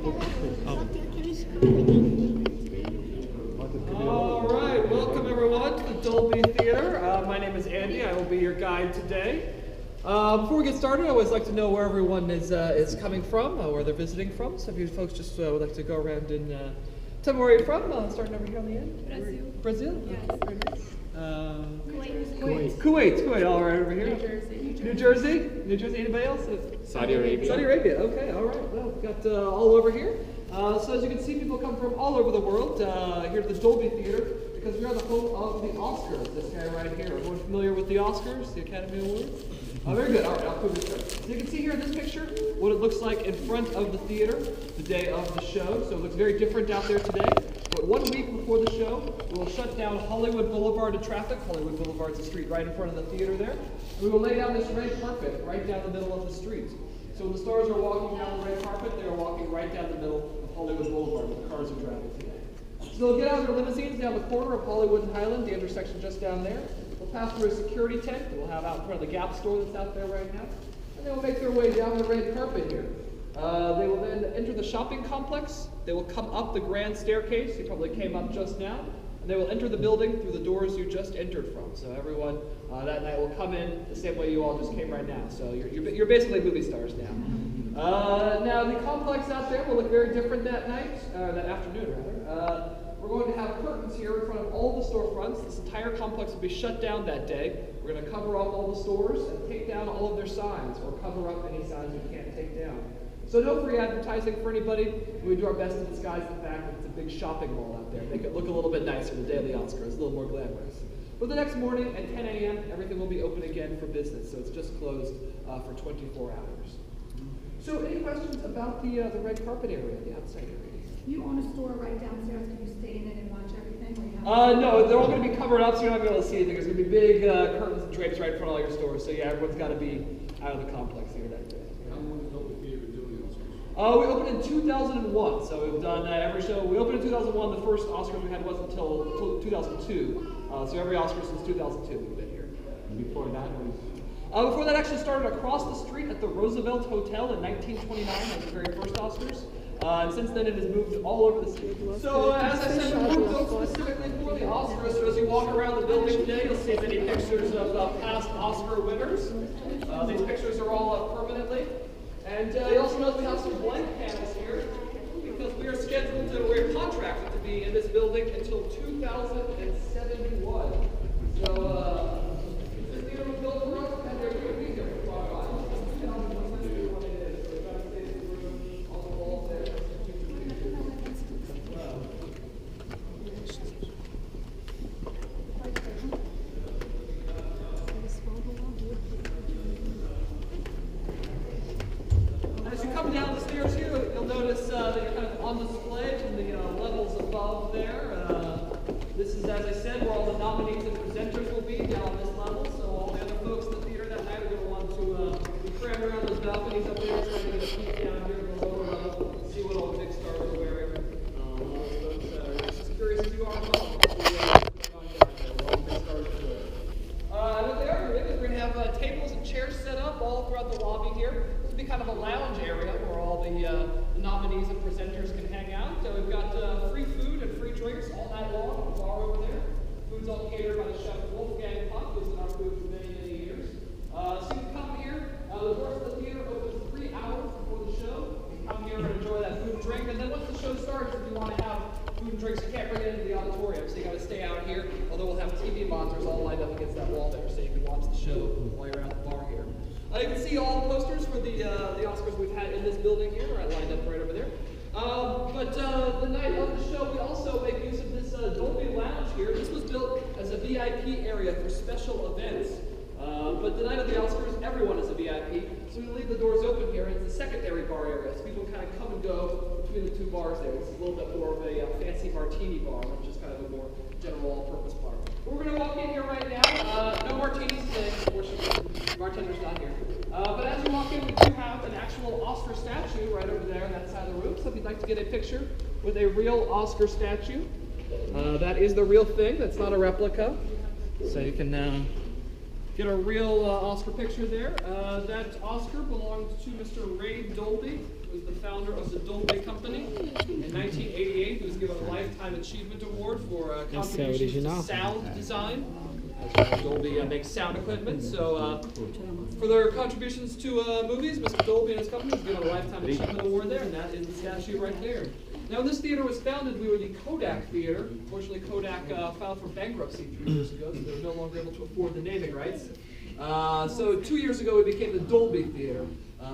All right, welcome everyone to the Dolby Theater. My name is Andy. I will be your guide today. Before we get started, I always like to know where everyone is coming from, where they're visiting from. So if you folks just would like to go around and tell me where you're from, starting over here on the end. Brazil. Brazil? Yes. Okay, very nice. Kuwait. Kuwait, all right, over here. New Jersey. Anybody else? Saudi Arabia. Okay, all right. Well, we've got all over here. So as you can see, people come from all over the world here to the Dolby Theater because we are the home of the Oscars. This guy right here. Everyone familiar with the Oscars, the Academy Awards? Very good. All right, I'll put this up. So you can see here in this picture what it looks like in front of the theater the day of the show. So it looks very different out there today. But 1 week before the show, we'll shut down Hollywood Boulevard to traffic. Hollywood Boulevard is the street right in front of the theater there. And we will lay down this red carpet right down the middle of the street. So when the stars are walking down the red carpet, they are walking right down the middle of Hollywood Boulevard where the cars are driving today. So they'll get out of their limousines down the corner of Hollywood and Highland, the intersection just down there. They'll pass through a security tent that we'll have out in front of the Gap store that's out there right now. And they'll make their way down the red carpet here. They will then enter the shopping complex. They will come up the grand staircase. You probably came up just now. And they will enter the building through the doors you just entered from. So everyone that night will come in the same way you all just came right now. So you're basically movie stars now. Now the complex out there will look very different that night, that afternoon rather. We're going to have curtains here in front of all the storefronts. This entire complex will be shut down that day. We're going to cover up all the stores and take down all of their signs, or cover up any signs we can't take down. So no free advertising for anybody. We do our best to disguise the fact that it's a big shopping mall out there. Make it look a little bit nicer the day of the Oscars, a little more glamorous. But the next morning at 10 a.m., everything will be open again for business. So it's just closed for 24 hours. So any questions about the red carpet area, the outside area? You own a store right downstairs. Can you stay in it and watch everything? No, they're all going to be covered up, so you're not going to be able to see anything. There's going to be big curtains and drapes right in front of all your stores. So yeah, everyone's got to be out of the complex here that day. How long has Dolby Theater been doing Oscars? We opened in 2001, so we've done every show. We opened in 2001. The first Oscars we had wasn't until 2002. So every Oscar since 2002 we've been here. And before that was? Before that actually started across the street at the Roosevelt Hotel in 1929. That was the very first Oscars. And since then it has moved all over the city. So as I said, we moved specifically for the Oscars. So as you walk around the building today, you'll see many pictures of past Oscar winners. These pictures are all up permanently. And you also notice we have some blank panels here because we are scheduled to, we're contracted to be in this building until 2071. So this theater was built for us and they're going to be here for quite a while. 2071 it is. So we're trying to stay in this room on the wall there. As you come down the stairs here, you'll notice that you're kind of on display from the levels above there. This is, as I said, where all the nominees and presenters will be down on this level. So all the other folks in the theater that night are going to want to be crammed around those balconies up there, trying to get a peek down here at the lower level, see what all the big stars are wearing. All those folks are just as curious as you are as well. And what they are doing is we're going to have tables and chairs set up all throughout the lobby here. This will be kind of a lounge area where all the nominees and presenters can hang out. So we've got free food and free drinks all night long at the bar over there. Food's all catered by the chef Wolfgang Puck, who's in our food for many, many years. So you can come here. The doors of the theater open 3 hours before the show. You can come here and enjoy that food and drink. And then once the show starts, if you want to have food and drinks, you can't bring it into the auditorium. So you got to stay out here. Although we'll have TV monitors all lined up against that wall there, so you can watch the show while you're at the bar here. You can see all the posters for the Oscars we've had in this building here, lined up right over there. But the night of the show, we also make use of this Dolby Lounge here. This was built as a VIP area for special events. But the night of the Oscars, everyone is a VIP. So we leave the doors open here, and it's a secondary bar area. So people kind of come and go between the two bars there. This is a little bit more of a fancy martini bar, which is kind of a more general all-purpose bar. But we're going to walk in here right now. No martinis today, unfortunately. Bartender's not here. But as you walk in, we do have an actual Oscar statue right over there on that side of the room. So if you'd like to get a picture with a real Oscar statue, that is the real thing. That's not a replica. So you can get a real Oscar picture there. That Oscar belonged to Mr. Ray Dolby, who was the founder of the Dolby Company. In 1988, he was given a Lifetime Achievement Award for contributions to sound design. Dolby makes sound equipment, so for their contributions to movies, Mr. Dolby and his company was given a Lifetime Achievement Award there, and that is the statue right there. Now, when this theater was founded, we were the Kodak Theater. Unfortunately, Kodak filed for bankruptcy 3 years ago, so they were no longer able to afford the naming rights. So 2 years ago, we became the Dolby Theater.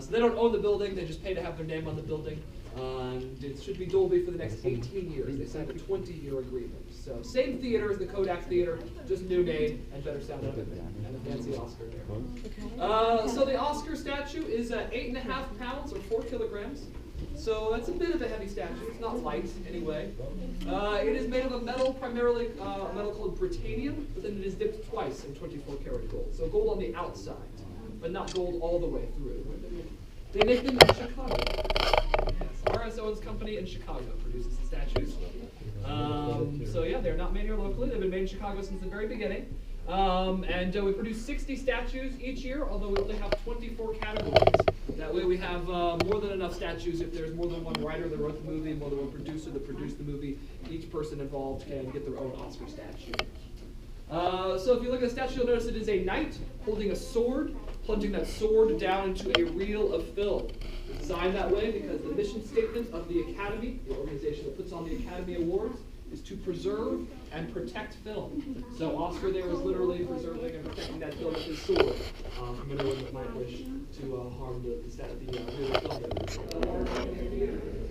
So they don't own the building, they just pay to have their name on the building. And it should be Dolby for the next 18 years. They signed a 20-year agreement. So same theater as the Kodak Theater, just new name and better sound equipment, and a fancy Oscar there. So the Oscar statue is 8.5 pounds or 4 kilograms. So that's a bit of a heavy statue. It's not light anyway. It is made of a metal, primarily a metal called Britannium, but then it is dipped twice in 24 karat gold. So gold on the outside, but not gold all the way through. They make them in Chicago. Yes, R.S. Owens Company in Chicago produces the statues. So yeah, they're not made here locally. They've been made in Chicago since the very beginning. And we produce 60 statues each year, although we only have 24 categories. That way we have more than enough statues if there's more than one writer that wrote the movie, more than one producer that produced the movie. Each person involved can get their own Oscar statue. So if you look at the statue, you'll notice it is a knight holding a sword, plunging that sword down into a reel of film. It's designed that way because the mission statement of the Academy, the organization that puts on the Academy Awards, is to preserve and protect film. So Oscar there was literally preserving and protecting that film with his sword from anyone that might wish to harm the real film.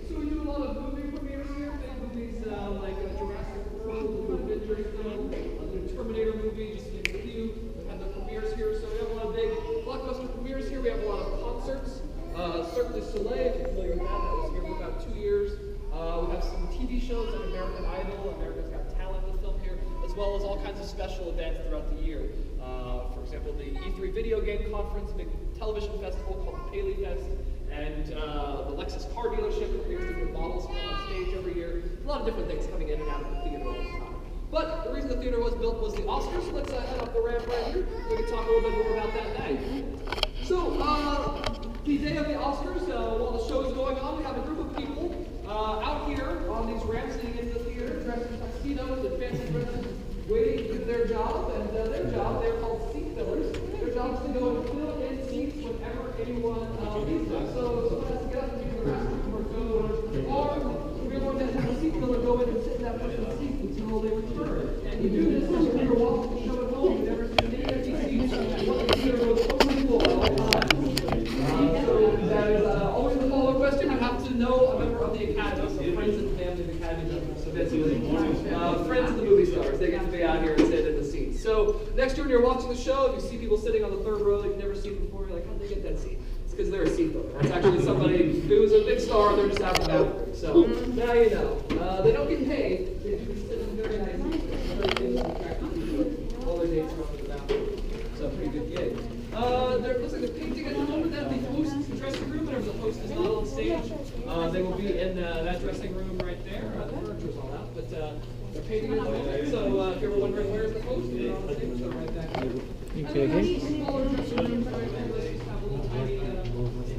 So we do a lot of movie premieres here. Big movies like Jurassic World, the Avengers film, the Terminator movie, just to name a few. We have the premieres here, so we have a lot of big blockbuster premieres here. We have a lot of concerts. Cirque du Soleil, if you're familiar with that was here for about 2 years. We have some TV shows like American Idol, America's Got Talent was filmed here, as well as all kinds of special events throughout the year. For example, the E3 Video Game Conference, a big television festival called the Paley Fest, and the Lexus car dealership that brings different models on stage every year. A lot of different things coming in and out of the theater all the time. But the reason the theater was built was the Oscars, so let's head up the ramp right here. We can talk a little bit more about that night. So, the day of the Oscars, while the show is going on, we have a group of people out here on these ramps sitting in the theater, dressed in tuxedos and fancy dresses, waiting to do their job. And their job, they're called seat fillers. Their job is to go and fill in seats whenever anyone needs them. So someone has to get up and use the restroom or go to the bar. We're going to have a seat filler go in and sit in that person's seat until they return. And you do this when you're watching the show at home. You never see any empty seats. The theater goes totally full all the time. So that is always the follow-up question. You have to know a member of the Academy, so friends and family of the Academy members. So basically, friends of the movie stars, they get to be out here and sit in the seats. So next year when you're watching the show, if you see people sitting on the third row that you've never seen before, you're like, how'd they get that seat? It's because they're a seat filler. That's actually somebody who's a big star, they're just out the bathroom. So now you know. They don't get paid. They just sit in very nice seats. All their dates are up in the bathroom. So pretty good gig. There looks like they're painting at the moment. That's the host's dressing room. Whenever the host is not on stage, they will be in that dressing room right there. The furniture's all out, but they're painting at the moment. So if you're ever wondering where's the host, they're on stage, so right back here. And then smaller dressing rooms right there. They just have a little tiny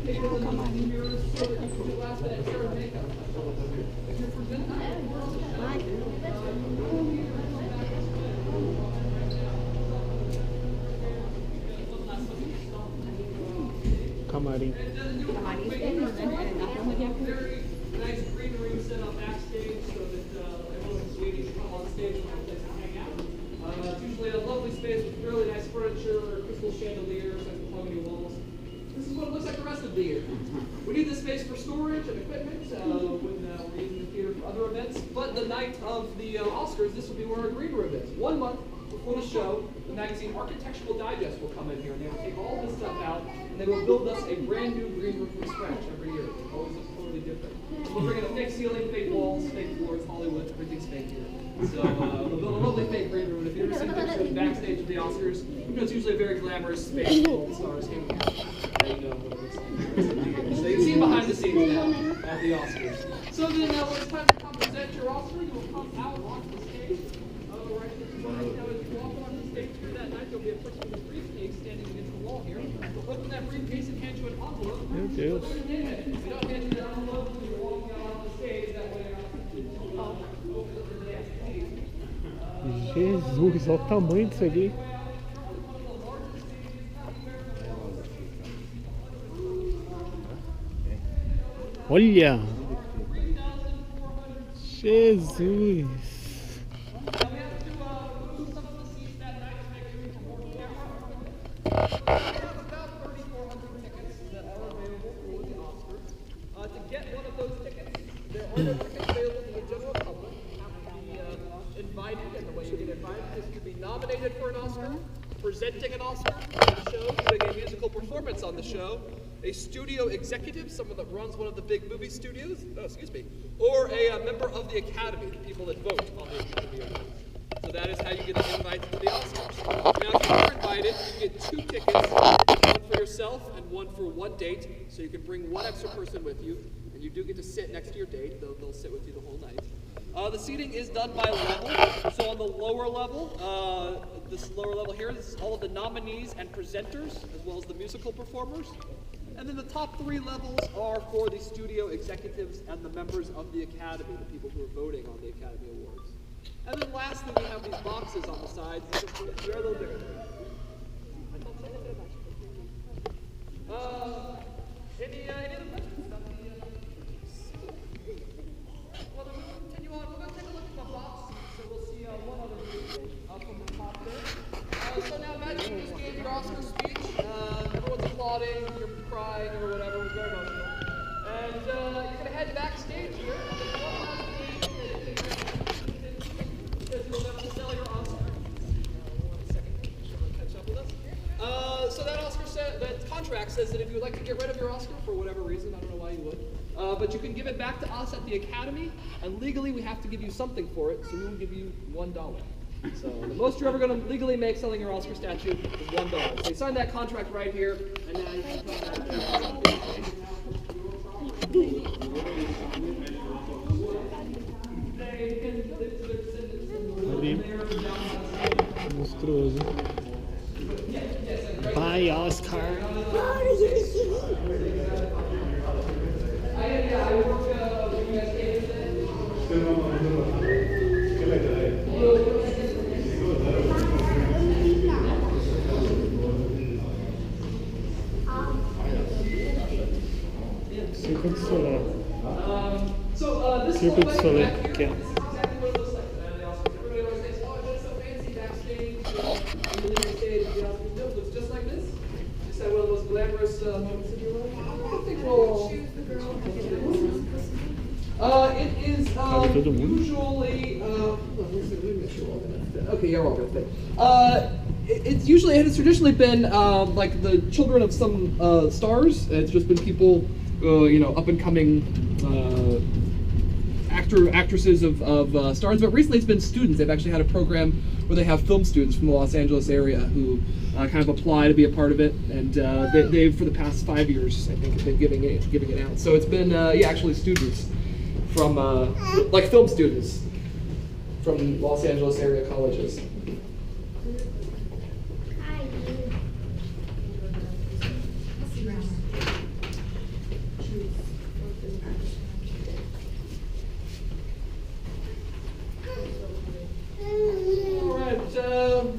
tables and mirrors so that you can do last minute hair and makeup. If you're presenting, Camarim. Very nice green room set up backstage so that everyone's waiting to come on stage and have a place to hang out. It's usually a lovely space with really nice furniture, crystal chandeliers, and mahogany walls. This is what it looks like the rest of the year. We need this space for storage and equipment when we're using the theater for other events. But the night of the Oscars, this will be where our green room is. 1 month before the show, the magazine Architectural Digest will come in here and they will take all this stuff out and they will build us a brand new green room from scratch every year. It always looks totally different. We'll bring in a fake ceiling, fake walls, fake floors, Hollywood, everything's fake here. So we'll build a lovely fake green room. If you've ever seen pictures backstage of the Oscars, you know it's usually a very glamorous space with all the stars hanging out. And you know what it looks like. So you can see behind the scenes now at the Oscars. So then when it's time to come present your Oscar, you will come out onto the stage. Right Now, as you walk on the stage here that night, there'll be a person with a briefcase standing against the wall here. Open that briefcase and hand you an envelope. Meu Deus. We don't hand you an envelope when you're walking out on the stage. That way, you're not over the backstage. Jesus, olha o tamanho disso aqui. Olha! Jesus! To get one of those tickets, there are no tickets available to the general public. You have to be invited, and the way you get invited is to be nominated for an Oscar, presenting an Oscar, a show, doing a musical performance on the show, a studio executive, someone that runs one of the big movie studios, or a member of the Academy, the people that vote on the Academy Awards. So that is how you get the invite to the Oscars. Now, if you are invited, you get 2 tickets, one for yourself and one for one date, so you can bring one extra person with you, and you do get to sit next to your date. They'll sit with you the whole night. The seating is done by level, so on the lower level, this lower level here, this is all of the nominees and presenters, as well as the musical performers. And then the top 3 levels are for the studio executives and the members of the Academy, the people who are voting on the Academy Awards. And then lastly, we have these boxes on the sides. They're a little bigger. Any other questions about the well, then we'll continue on. We're going to take a look at the box. So we'll see one other video from the top there. So now imagine you just gave your Oscar speech. Everyone's applauding, you're crying or whatever. It's very emotional. And you're going to head backstage here. And there's one last thing because you'll never sell your Oscar. One second. Someone catch up with us. So that that contract says that if you would like to get rid of your Oscar for whatever reason, I don't know why you would, but you can give it back to us at the Academy, and legally we have to give you something for it, so we will give you $1. So the most you're ever going to legally make selling your Oscar statue is $1. So you sign that contract right here, and now you can put that. Monstruoso. Bye, Oscar. Circo de Soleil. Circo de Soleil, que é. Just like this. Just had one of those glamorous moments in your life. I think we'll. It is usually. Okay, you're all gonna fit. It has traditionally been like the children of some stars. It's just been people, up and coming actresses of stars. But recently, it's been students. They've actually had a program where they have film students from the Los Angeles area who kind of apply to be a part of it, and they've for the past 5 years, I think, have been giving it out. So it's been actually students from like film students from Los Angeles area colleges.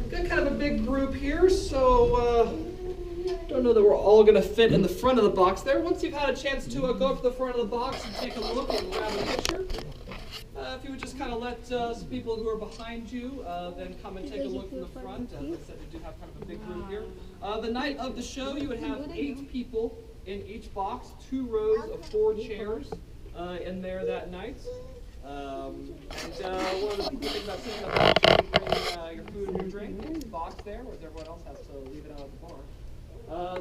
Got kind of a big group here, so don't know that we're all going to fit in the front of the box there. Once you've had a chance to go up to the front of the box and take a look and grab a picture, if you would just kind of let some people who are behind you then come and take a look from the front. As I said, we do have kind of a big group here. The night of the show, you would have 8 people in each box, 2 rows of 4 chairs in there that night. One of the cool things about sitting in the box is you bring your food and your drink in the box there, whereas everyone else has to leave it out at the bar.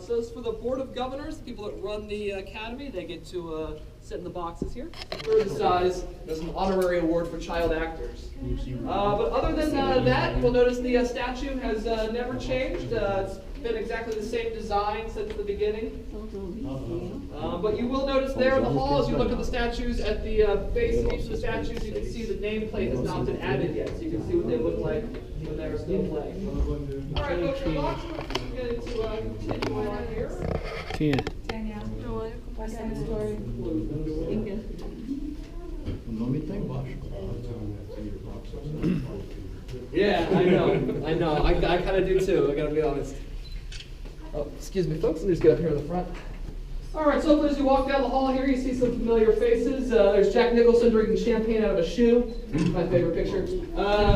So as for the Board of Governors, the people that run the Academy, they get to sit in the boxes here. Third size, there's an honorary award for child actors. But other than that, you'll notice the statue has never changed. It's been exactly the same design since the beginning. But you will notice there in the hall, as you look at the statues, at the base of each of the statues, you can see the nameplate has not been added yet, so you can see what they look like when they were still playing. All right, folks, we're going to continue on here. Tinha. Tanya. What's that story? Inga. O nome está embaixo. Yeah, I know. I kind of do too, I gotta be honest. Oh, excuse me, folks, let me just get up here in the front. All right, so as you walk down the hall here, you see some familiar faces. There's Jack Nicholson drinking champagne out of a shoe. My favorite picture.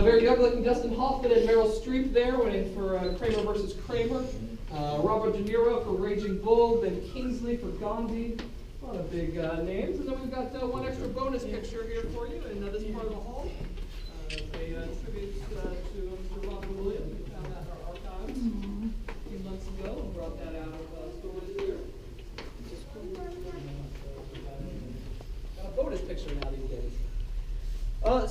Very young-looking Dustin Hoffman and Meryl Streep there, waiting for Kramer versus Kramer. Robert De Niro for Raging Bull, Ben Kingsley for Gandhi. A lot of big names. And then we've got one extra bonus picture here for you in this part of the hall. A tribute to Mr. Robin Williams. We found that in our archives a few months ago and brought that out of storage here. Got a bonus picture now these days.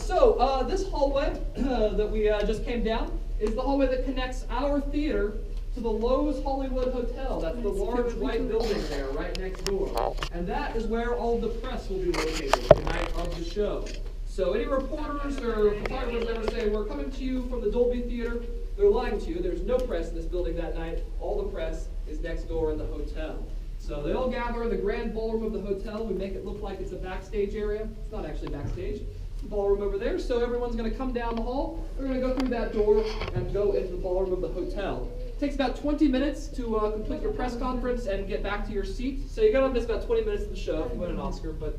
So this hallway that we just came down is the hallway that connects our theater to the Lowe's Hollywood Hotel. That's the large white building there, right next door. And that is where all the press will be located the night of the show. So any reporters or photographers ever say, we're coming to you from the Dolby Theater, they're lying to you. There's no press in this building that night. All the press is next door in the hotel. So they all gather in the grand ballroom of the hotel. We make it look like it's a backstage area. It's not actually backstage. It's the ballroom over there. So everyone's going to come down the hall. They're going to go through that door and go into the ballroom of the hotel. It takes about 20 minutes to complete your press conference and get back to your seat. So you got to miss about 20 minutes of the show if you win an Oscar, but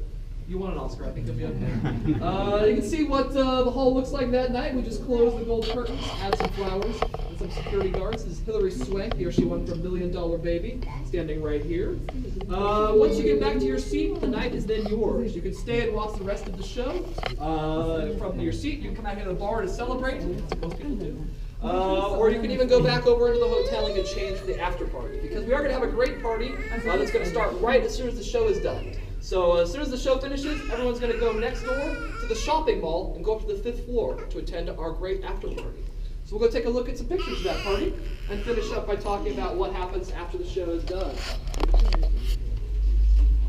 you won an Oscar. I think you'll be okay. You can see what the hall looks like that night. We just closed the gold curtains, add some flowers, and some security guards. This is Hilary Swank. Here she won for $1 Million Baby, standing right here. Once you get back to your seat, the night is then yours. You can stay and watch the rest of the show from your seat. You can come out here to the bar to celebrate, as most people do. Or you can even go back over into the hotel and get changed for the after party. Because we are going to have a great party that's going to start right as soon as the show is done. So as soon as the show finishes, everyone's going to go next door to the shopping mall and go up to the 5th floor to attend our great after party. So we'll go take a look at some pictures of that party and finish up by talking about what happens after the show is done.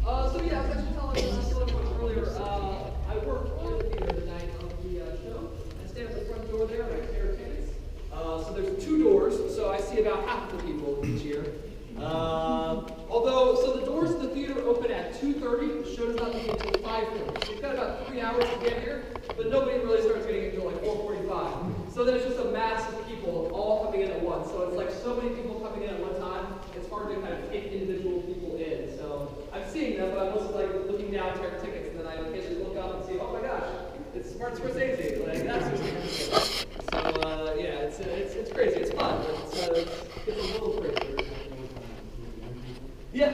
So yeah, I was actually telling you earlier, I work in the theater the night of the show. I stand at the front door there and I clear tickets. So there's 2 doors, so I see about half of the people each year. So the doors of the theater open at 2:30. The show does not begin until 5:30. So you've got about 3 hours to get here, but nobody really starts getting until like 4:45. So then it's just a mass of people all coming in at once. So it's like so many people coming in at one time, it's hard to kind of take individual people in. So I'm seeing them, but I'm also like looking down to our tickets, and then I occasionally look up and see, oh my gosh, it's Martin Scorsese. Like that's who's here. So yeah, it's crazy. It's fun. It's a little crazy. Yeah,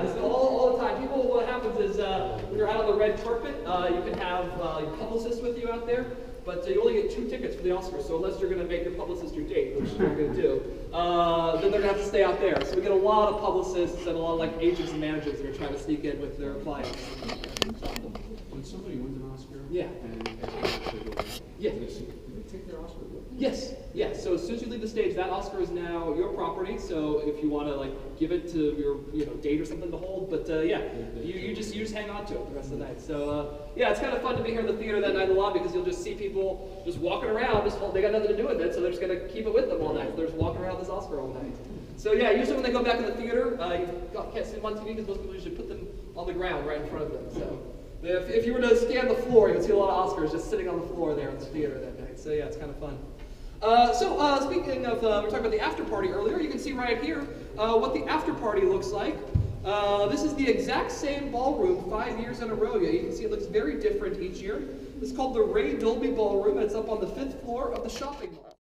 it's all the time. People, what happens is when you're out on the red carpet, you can have your publicist with you out there, but you only get 2 tickets for the Oscars. So unless you're going to make your publicist your date, which you're going to do, then they're going to have to stay out there. So we get a lot of publicists and a lot of like agents and managers that are trying to sneak in with their clients. When somebody wins an Oscar, Yeah. and Yeah. do they take their Oscar with them? Yes. So as soon as you leave the stage, that Oscar is now your property. So if you want to like give it to your date or something to hold, but you just hang on to it the rest of the night. So it's kind of fun to be here in the theater that night a lot because you'll just see people just walking around. They got nothing to do with it, so they're just gonna keep it with them all night. They're just walking around this Oscar all night. So yeah, usually when they go back in the theater, you can't see them on TV because most people usually put them on the ground right in front of them. So if you were to scan the floor, you would see a lot of Oscars just sitting on the floor there in the theater that night. So yeah, it's kind of fun. Speaking of, we were talking about the after party earlier. You can see right here what the after party looks like. This is the exact same ballroom 5 years in a row. You can see it looks very different each year. It's called the Ray Dolby Ballroom, and it's up on the 5th floor of the shopping mall.